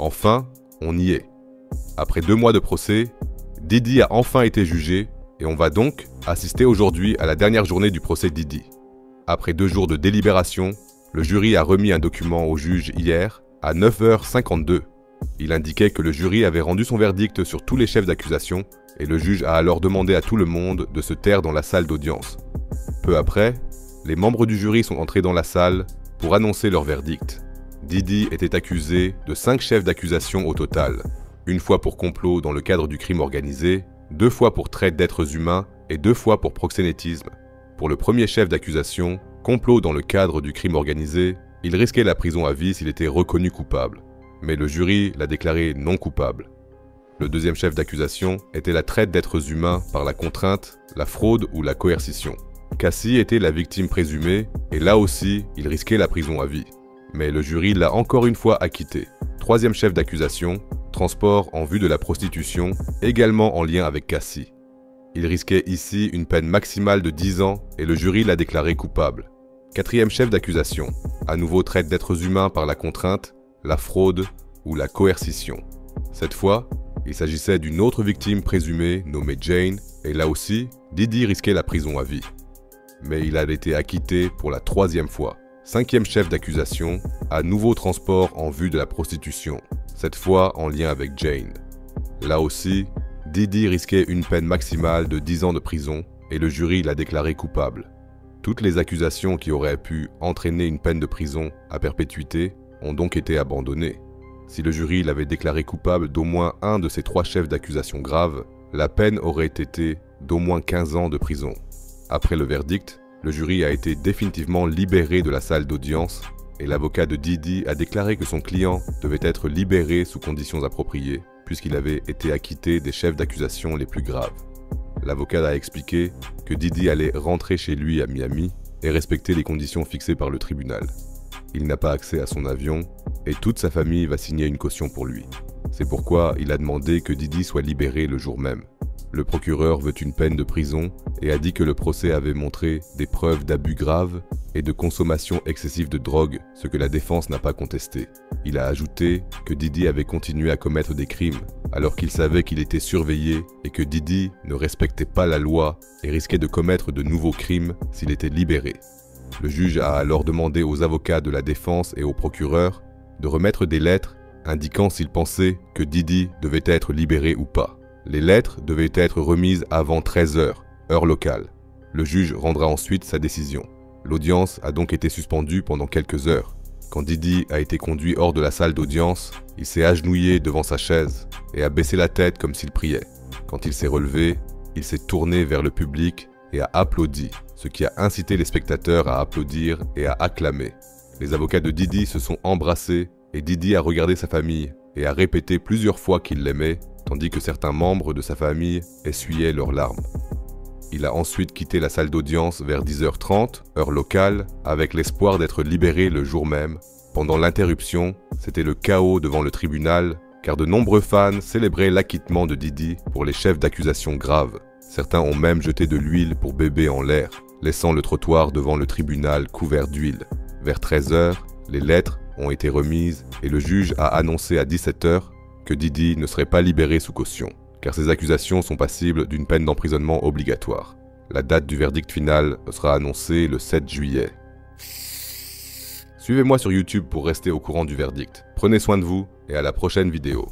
Enfin, on y est. Après 2 mois de procès, Didi a enfin été jugé et on va donc assister aujourd'hui à la dernière journée du procès Didi. Après 2 jours de délibération, le jury a remis un document au juge hier à 9h52. Il indiquait que le jury avait rendu son verdict sur tous les chefs d'accusation et le juge a alors demandé à tout le monde de se taire dans la salle d'audience. Peu après, les membres du jury sont entrés dans la salle pour annoncer leur verdict. Didi était accusé de 5 chefs d'accusation au total. 1 fois pour complot dans le cadre du crime organisé, 2 fois pour traite d'êtres humains et 2 fois pour proxénétisme. Pour le premier chef d'accusation, complot dans le cadre du crime organisé, il risquait la prison à vie s'il était reconnu coupable. Mais le jury l'a déclaré non coupable. Le deuxième chef d'accusation était la traite d'êtres humains par la contrainte, la fraude ou la coercition. Cassie était la victime présumée et là aussi, il risquait la prison à vie. Mais le jury l'a encore une fois acquitté. Troisième chef d'accusation, transport en vue de la prostitution, également en lien avec Cassie. Il risquait ici une peine maximale de 10 ans et le jury l'a déclaré coupable. Quatrième chef d'accusation, à nouveau traite d'êtres humains par la contrainte, la fraude ou la coercition. Cette fois, il s'agissait d'une autre victime présumée nommée Jane et là aussi, Didi risquait la prison à vie. Mais il a été acquitté pour la 3e fois. Cinquième chef d'accusation, à nouveau transport en vue de la prostitution, cette fois en lien avec Jane. Là aussi, Didi risquait une peine maximale de 10 ans de prison et le jury l'a déclaré coupable. Toutes les accusations qui auraient pu entraîner une peine de prison à perpétuité ont donc été abandonnées. Si le jury l'avait déclaré coupable d'au moins un de ces 3 chefs d'accusation graves, la peine aurait été d'au moins 15 ans de prison. Après le verdict, le jury a été définitivement libéré de la salle d'audience et l'avocat de Didi a déclaré que son client devait être libéré sous conditions appropriées puisqu'il avait été acquitté des chefs d'accusation les plus graves. L'avocat a expliqué que Didi allait rentrer chez lui à Miami et respecter les conditions fixées par le tribunal. Il n'a pas accès à son avion et toute sa famille va signer une caution pour lui. C'est pourquoi il a demandé que Didi soit libéré le jour même. Le procureur veut une peine de prison et a dit que le procès avait montré des preuves d'abus graves et de consommation excessive de drogue, ce que la défense n'a pas contesté. Il a ajouté que Didi avait continué à commettre des crimes alors qu'il savait qu'il était surveillé et que Didi ne respectait pas la loi et risquait de commettre de nouveaux crimes s'il était libéré. Le juge a alors demandé aux avocats de la défense et au procureur de remettre des lettres indiquant s'ils pensaient que Didi devait être libéré ou pas. Les lettres devaient être remises avant 13h, heure locale. Le juge rendra ensuite sa décision. L'audience a donc été suspendue pendant quelques heures. Quand Didi a été conduit hors de la salle d'audience, il s'est agenouillé devant sa chaise et a baissé la tête comme s'il priait. Quand il s'est relevé, il s'est tourné vers le public et a applaudi, ce qui a incité les spectateurs à applaudir et à acclamer. Les avocats de Didi se sont embrassés et Didi a regardé sa famille et a répété plusieurs fois qu'il l'aimait, tandis que certains membres de sa famille essuyaient leurs larmes. Il a ensuite quitté la salle d'audience vers 10h30, heure locale, avec l'espoir d'être libéré le jour même. Pendant l'interruption, c'était le chaos devant le tribunal, car de nombreux fans célébraient l'acquittement de Didi pour les chefs d'accusation graves. Certains ont même jeté de l'huile pour bébé en l'air, laissant le trottoir devant le tribunal couvert d'huile. Vers 13h, les lettres ont été remises et le juge a annoncé à 17h que Didi ne serait pas libéré sous caution, car ces accusations sont passibles d'une peine d'emprisonnement obligatoire. La date du verdict final sera annoncée le 7 juillet. Suivez-moi sur YouTube pour rester au courant du verdict. Prenez soin de vous et à la prochaine vidéo.